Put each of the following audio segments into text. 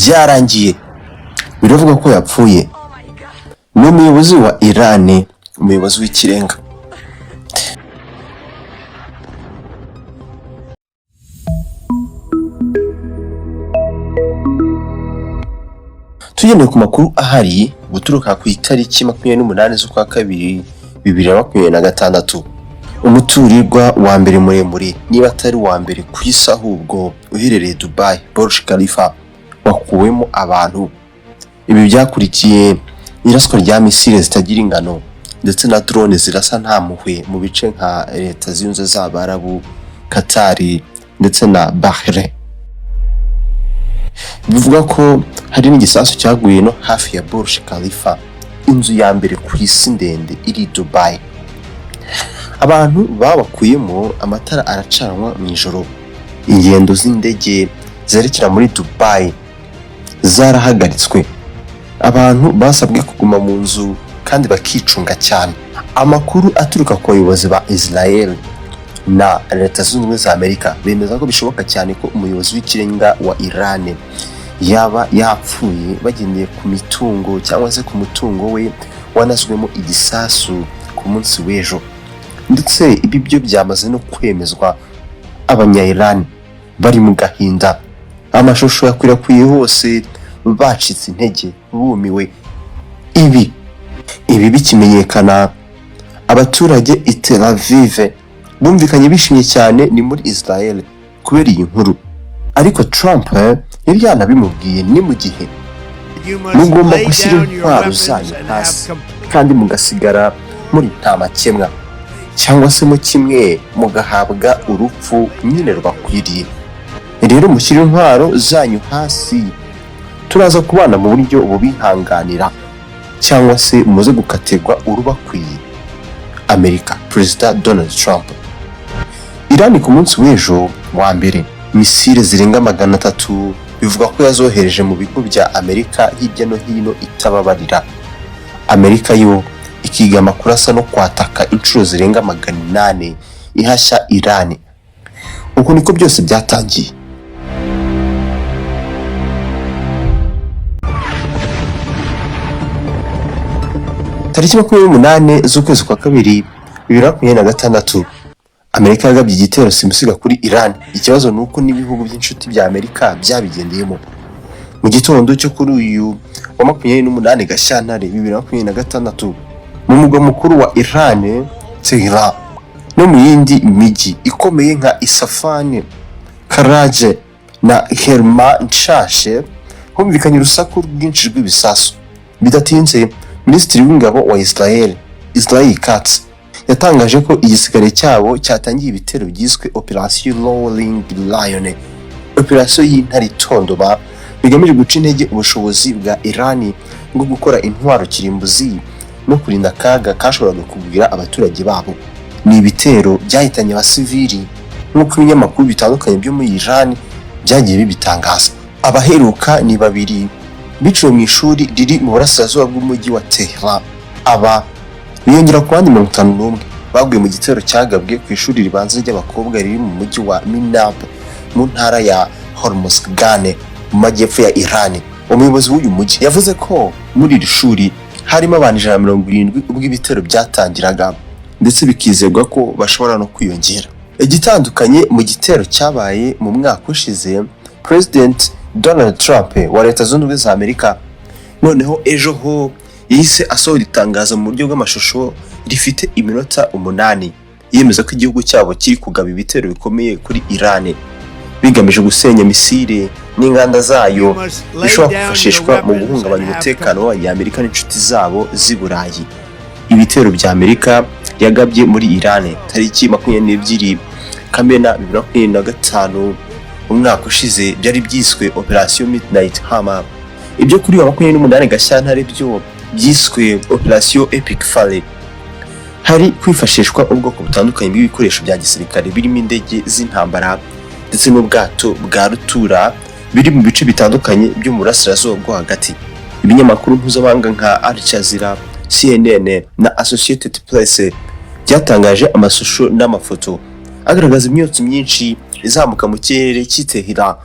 byarangiye biravuga ko yapfuye. Ni umuyobozi wa Iran, umuyobozi w'ikirenga. Tugendeye ku makuru ahari guturuka ku itariki 28 z'ukwa kabiri 2026, umuturirwa wa mbere muremure niba atari wa mbere ku isi ahubwo uherereye Dubai, Burj Khalifa, wakuwemo abantu. Ibi byakurikiye iraswa rya misile zitagira ingano ndetse na drone zirasa nta muhwe mu bice nka Leta z'Ubumwe z'Abarabu, Qatar ndetse na Bahrain. Bivuga ko hari n'igisasu cyaguye no hafi ya Burj Khalifa, inzu ya mbere ku isi ndende iri Dubai. Abantu babakuyemo, amatara aracanwa mu ijoro. Ingendo z'indege zerekera muri Dubai zarahagaritswe. Abantu basabwe kuguma mu nzu kandi bakicunga cyane. Amakuru aturuka ku bayobozi ba Israel na Leta zunze ubumwe za Amerika bemeza ko bishoboka cyane ko umuyobozi w'ikirenga wa Iran yaba yapfuye bagendeye ku mitungo cyangwa se ku mutungo we wanazwemo igisasu ku munsi w'ejo. Ndetse ibi byo byamaze no kwemezwa. Abanya-Iran bari mu gahinda, amashusho yakwirakwiye hose, bacitse intege, bumiwe. Ibi bikimenyekana, abaturage i Tel Aviv bumvikanye bishimye cyane ni muri Israel kubera iyi nkuru. Ariko Trump yari yanabimubwiye, ni mu gihe mugomba gushyira intwaro zanyu hasi kandi mugasigara muri nta makemwa, cyangwa se mu kimwe mugahabwa urupfu nyine rwakwiriye. Rero mushyire intwaro zanyu hasi, turaza kubana mu buryo bubihanganira, cyangwa se muze gukatirwa urubakwiye. Amerika, Perezida Donald Trump. Iran ku munsi w'ejo wa mbere misile zirenga 300 bivuga ko yazohereje mu bigo bya Amerika hirya no hino itababarira. Amerika yo ikiga amakuru asa no kwataka inshuro zirenga 800 ihashya Iran. Uko niko byose byatangiye. Tariki 28 z'ukwezi kwa kabiri 2026, Amerika yagabye igitero simusiga kuri Iran. Ikibazo nuko n'ibihugu by'inshuti bya Amerika byabigendeyemo. Mu gitondo cyo kuri uyu wa 28 Gashyantare 2026, mu mugwa mukuru wa Iran, Télé, no mu yindi miji ikomeye nka Isfahan, Karaje na Kermanshah, humvikanye urusaku rwinshi rw'ibisasu. Bidatinze, Minisitiri w'ingabo wa Israel Katz yatangaje ko igisigare cyabo cyatangiye ibitero byiswe Operation Rolling Lion, operation y'intare itondoba, bigamije guca intege ubushobozi bwa Iran bwo gukora intwaro kirimbuzi no kurinda akaga kashoboraga kugwira abaturage babo. Ni ibitero byahitanye abasivili nk'uko ibinyamakuru bitandukanye byo muri Iran byagiye bibitangaza. Abaheruka ni babiri biciwe mu ishuri riri mu burasirazuba bw'umujyi wa Télé. Aba biyongera ku bandi 51 baguye mu gitero cyagabwe ku ishuri ribanza ry'abakobwa riri mu mujyi wa Minab mu ntara ya Hormozgan mu majyepfo ya Iran. Umuyobozi w'uyu mujyi yavuze ko muri iri shuri harimo abantu 170 ubwo ibitero byatangiraga, ndetse bikizerwa ko bashobora no kwiyongera. Igitandukanye mu gitero cyabaye mu mwaka ushize, President Donald Trump wa Leta zunze ubumwe za Amerika noneho ejo ho yise asohora itangazo mu buryo bw'amashusho rifite iminota 8 yemeza ko igihugu cyabo kiri kugaba ibitero bikomeye kuri Iran bigamije gusenya misile n'inganda zayo bishobora kwifashishwa mu guhungabanya umutekano wa Amerika n'inshuti zabo z'i Burayi. Ibitero bya Amerika yagabye muri Iran tariki 22 Kamena 2025 umwaka ushize byari byiswe Operation Midnight Hammer. Ibyo kuri wa 28 Gashyantare byo byiswe Operation Epic Fall. Hari kwifashishwa ubwoko butandukanye bw'ibikoresho bya gisirikare birimo indege z'intambara ndetse n'ubwato bwa rutura biri mu bice bitandukanye byo mu burasirazuba bwo hagati. Ibinyamakuru mpuzamahanga nka Al Jazeera, CNN na Associated Press byatangaje amashusho n'amafoto agaragaza imyotsi myinshi izamuka mu kirere cy'Itehira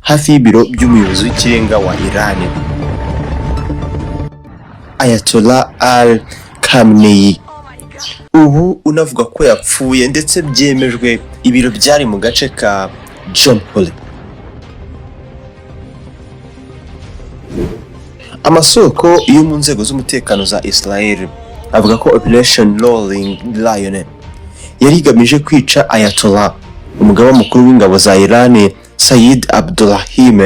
hafi y'ibiro by'umuyobozi w'ikirenga wa Iran, Ayatollah al-Khamenei. Ubu unavuga ko yapfuye ndetse byemejwe, ibiro byari mu gace ka gentil. Amasoko yo mu nzego z'umutekano za Israel avuga ko Operation Rolling Lion yari igamije kwica Ayatollah, umugaba mukuru w'ingabo za Iran Sayyid Abdulrahim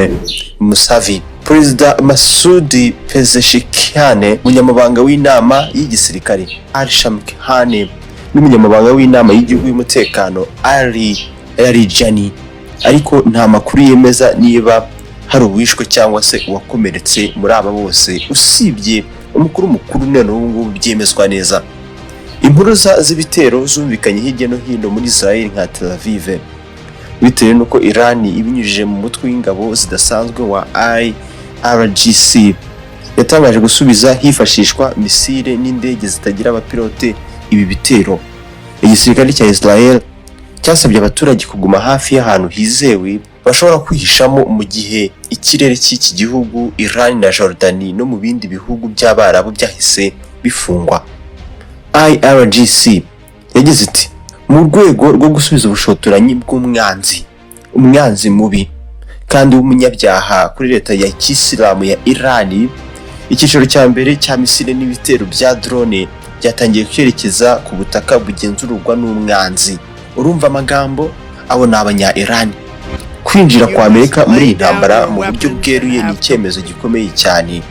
Musavi, Perezida Masudi Pezeshkian, umunyamabanga w'inama y'igisirikare Al-Shamkhani, n'umunyamabanga w'inama y'igihugu y'umutekano Ali Larijani. Ariko nta makuru yemeza niba hari uwishwe cyangwa se uwakomeretse muri aba bose, usibye umukuru mukuru none ubu ngubu byemezwa neza. Impuruza z'ibitero zumvikanye hirya no hino muri Israel nka Tel Aviv, bitewe nuko Iran ibinyujije mu mutwe w'ingabo zidasanzwe wa IRGC yatangaje gusubiza hifashishwa misile n'indege zitagira abapilote ibi bitero. Igisirikare cya Israel cyasabye abaturage kuguma hafi y'ahantu hizewe bashobora kwihishamo mu gihe ikirere cy'iki gihugu, Iran na Jordan no mu bindi bihugu by'Abarabu byahise bifungwa. IRGC yagize iti, mu rwego rwo gusubiza ubushotoranyi umwanzi mubi kandi w'umunyabyaha kuri leta ya Kisilamu ya Iran, icyiciro cya mbere cya misile n'ibitero bya drone byatangiye kwerekeza ku butaka bugenzurwa n'umwanzi. Urumva amagambo abo ni abanya-Iran. Kwinjira kwa Amerika muri intambara mu buryo bweruye ni icyemezo gikomeye cyane.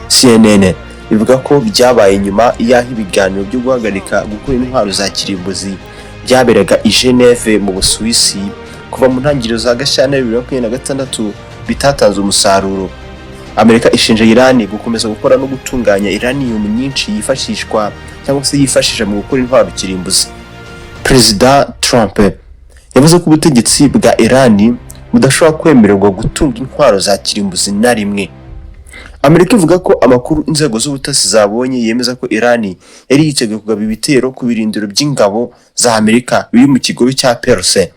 CNN ivuga ko byabaye nyuma y'aho ibiganiro byo guhagarika gukora intwaro za kirimbuzi byaberaga i Geneve mu Busuwisi kuva mu ntangiriro za Gashyantare 2026 bitatanze umusaruro. Amerika ishinja Iran gukomeza gukora no gutunganya uranium nyinshi yifashisha mu gukora intwaro kirimbuzi. Perezida Trump yavuze ko ubutegetsi bwa Iran budashobora kwemererwa gutunga intwaro za kirimbuzi na rimwe. Amerika ivuga ko amakuru inzego z'ubutasi zabonye yemeza ko Iran yari yiteguye kugaba ibitero ku birindiro by'ingabo za Amerika biri mu kigobe cya Perse,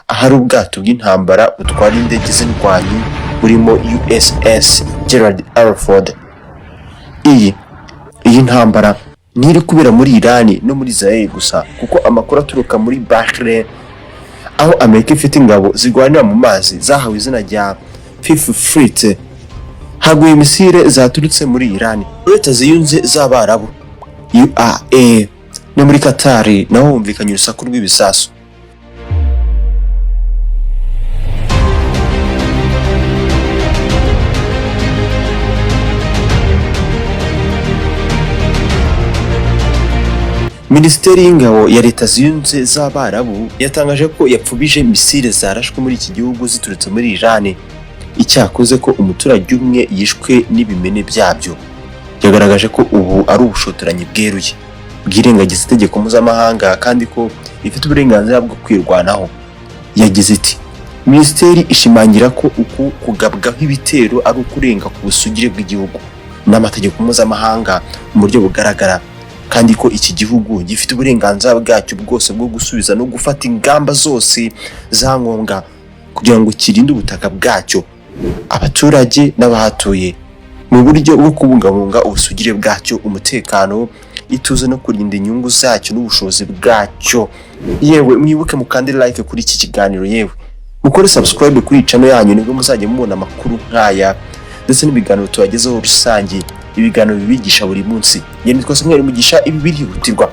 ahari ubwato bw'intambara butwara indege z'indwanyi burimo USS Gerald R. Ford. Iyi ntambara ntiri kubera muri Iran no muri Israel gusa, kuko amakuru aturuka muri Bahrain, aho Amerika ifite ingabo zirwanira mu mazi zahawe izina rya Fifth Fleet, haguye misile zaturutse muri Iran. Leta ziyunze z'Abarabu UAE no muri Qatar naho humvikanye urusaku rw'ibisasu. Minisiteri y'ingabo ya Leta ziyunze z'Abarabu yatangaje ko yapfubije misile zarashwe muri iki gihugu ziturutse muri Iran. Icyakoze ko umuturage umwe yishwe n'ibimene byabyo. Yagaragaje ko ubu ari ubushotoranyi bweruye bwirengagiza itegeko mpuzamahanga kandi ko ifite uburenganzira bwo kwirwanaho. Yagize iti, Minisiteri ishimangira ko uku kugabwaho ibitero ari ukurenga ku busugire bw'igihugu n'amategeko mpuzamahanga mu buryo bugaragara, kandi ko iki gihugu gifite uburenganzira bwacyo bwose bwo gusubiza no gufata ingamba zose za ngombwa kugira ngo kirinde ubutaka bwacyo, abaturage n'abahatuye, mu buryo bwo kubungabunga ubusugire bwacyo, umutekano, ituze no kurinda inyungu zacyo n'ubushobozi bwacyo. Yewe mwibuke mukande like kuri iki kiganiro, yewe mukore subscribe kuri channel yanyu nibwo muzajya mubona amakuru nkaya ndetse n'ibiganiro tubagezeho rusange, ibiganiro bibigisha buri munsi. Yeni twese mwari mugisha ibi birihutirwa.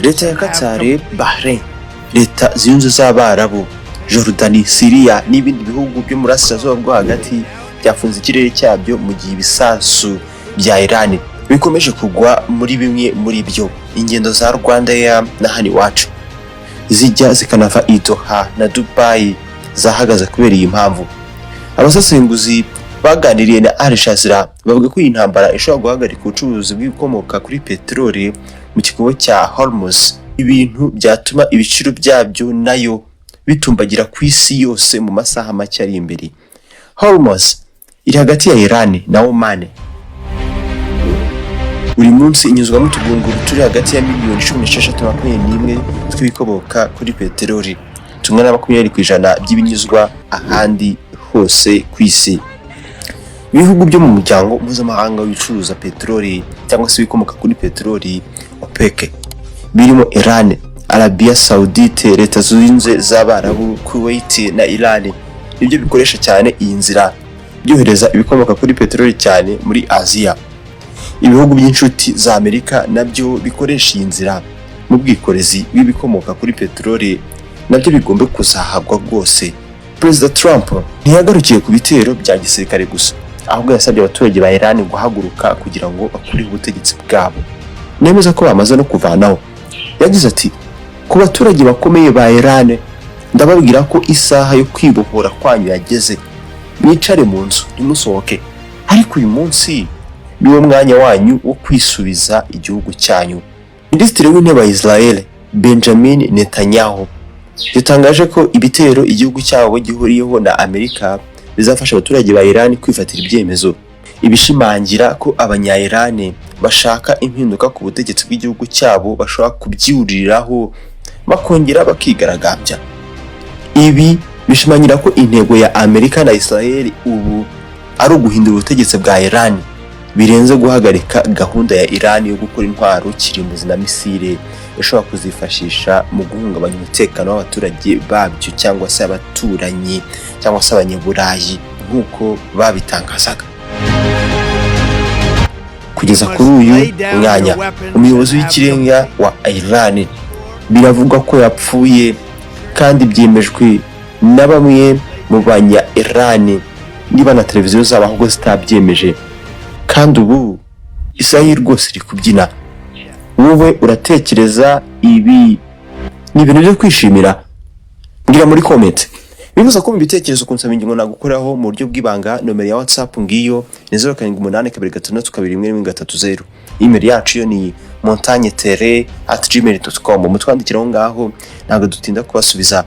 Leta ya Qatar, Bahrain, Leta ziyunze z'Abarabu, Jordan, Syria n'ibindi bihugu byo muri Burasirazuba bwo hagati byafunze ikirere cyabyo mu gihe ibisasu bya Iran bikomeje kugwa muri bimwe muri byo. Ingendo za Rwanda na hani wacu zijya zikanava i Doha na Dubai zahagaze kubera iyi mpamvu. Abasesenguzi baganiriye na Al-Shazira bavuga ko iyi ntambara ishobora guhagarika ubucuruzi bw'ibikomoka kuri peteroli mu kigobe cya Hormuz, ibintu byatuma ibiciro byabyo nayo bitumbagira ku isi yose mu masaha make ari imbere. Hormuz iri hagati ya Iran na Oman. buri munsi inyuzwamo utugunguru turi hagati ya miliyoni 16 na 21 tw'ibikomoka kuri peteroli, tungana na 20% by'ibinyuzwa ahandi hose ku isi. Ibihugu byo mu muryango mpuzamahanga w'icuruza peteroli cyangwa se ibikomoka kuri peteroli OPEC birimo Iran, Arabia Saudite, Leta Zunze z'Abarabu, Kuwait na Iran nibyo bikoresha cyane iyi nzira byohereza ibikomoka kuri peteroli cyane muri Aziya. Ibihugu by'inshuti za Amerika nabyo bikoresha iyi nzira mu bwikorezi bw'ibikomoka kuri peteroli, nabyo bigomba kuzahagwa rwose. President Trump ntiyagarukiye ku bitero bya gisirikare gusa, ahubwo yasabye abaturage ba Iran guhaguruka kugira ngo bakure ubutegetsi bwabo. Nemeza ko bamaze no kuvanaho. Yagize ati, ku baturage bakomeye ba Iran ndababwira ko isaha yo kwibohora kwanyu yageze. Mwicare mu nzu ntimusohoke, ariko uyu munsi niwo mwanya wanyu wo kwisubiza igihugu cyanyu. Minisitiri w'intebe wa Israel Benjamin Netanyahu yatangaje ko ibitero igihugu cyabo gihuriyeho na Amerika bizafasha abaturage ba Iran kwifatira ibyemezo, ibishimangira ko abanya-Iran bashaka impinduka ku butegetsi bw'igihugu cyabo bashobora kubyiuriraho bakongera bakigaragambya. Ibi bishimangira ko intego ya Amerika na Israel ubu ari uguhindura ubutegetsi bwa Iran, birenze guhagarika gahunda ya Iran yo gukora intwaro kirimbuzi na misile ishobora kuzifashisha mu guhungabanya umutekano w'abaturage babyo cyangwa se abaturanyi cyangwa se abanyaburayi nk'uko babitangazaga. Kugeza kuri uyu mwanya umuyobozi w'ikirenga wa Iran biravugwa ko yapfuye, kandi byemejwe na bamwe mu banya Iran niba na televiziyo zabo ahubwo zitabyemeje. Kandi ubu Israel rwose iri kubyina. Wowe uratekereza ibi ni ibintu byo kwishimira? Mbwira muri comment. Bivuze ko mu bitekerezo kunsaba ingingo nagukoraho mu buryo bw'ibanga. Nomero ya WhatsApp ngiyo ni 0782232130. Email yacu yo ni montagnetele@gmail.com. Mutwandikiraho ngaho ntabwo dutinda kubasubiza.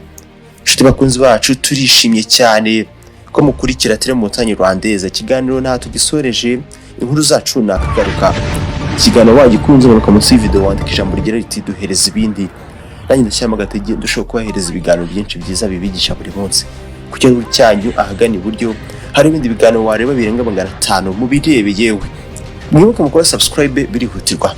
Inshuti bakunzi bacu, turishimye cyane ko mukurikira Télé Montagne Rwandeza. Ikiganiro nta tugisoreje, inkuru zacu nakagaruka. Ikiganiro wagikunze manuka munsi y'video wandika ijambo rigira riti duhereza ibindi. Nanjye ndashyiramo agatege dushobora kubahereza ibiganiro byinshi byiza bibigisha buri munsi. Ku cyaro cyanyu ahagana iburyo hari ibindi biganiro wareba birenga 500 mu birebe yewe. Mwibuke mukora subscribe birihutirwa.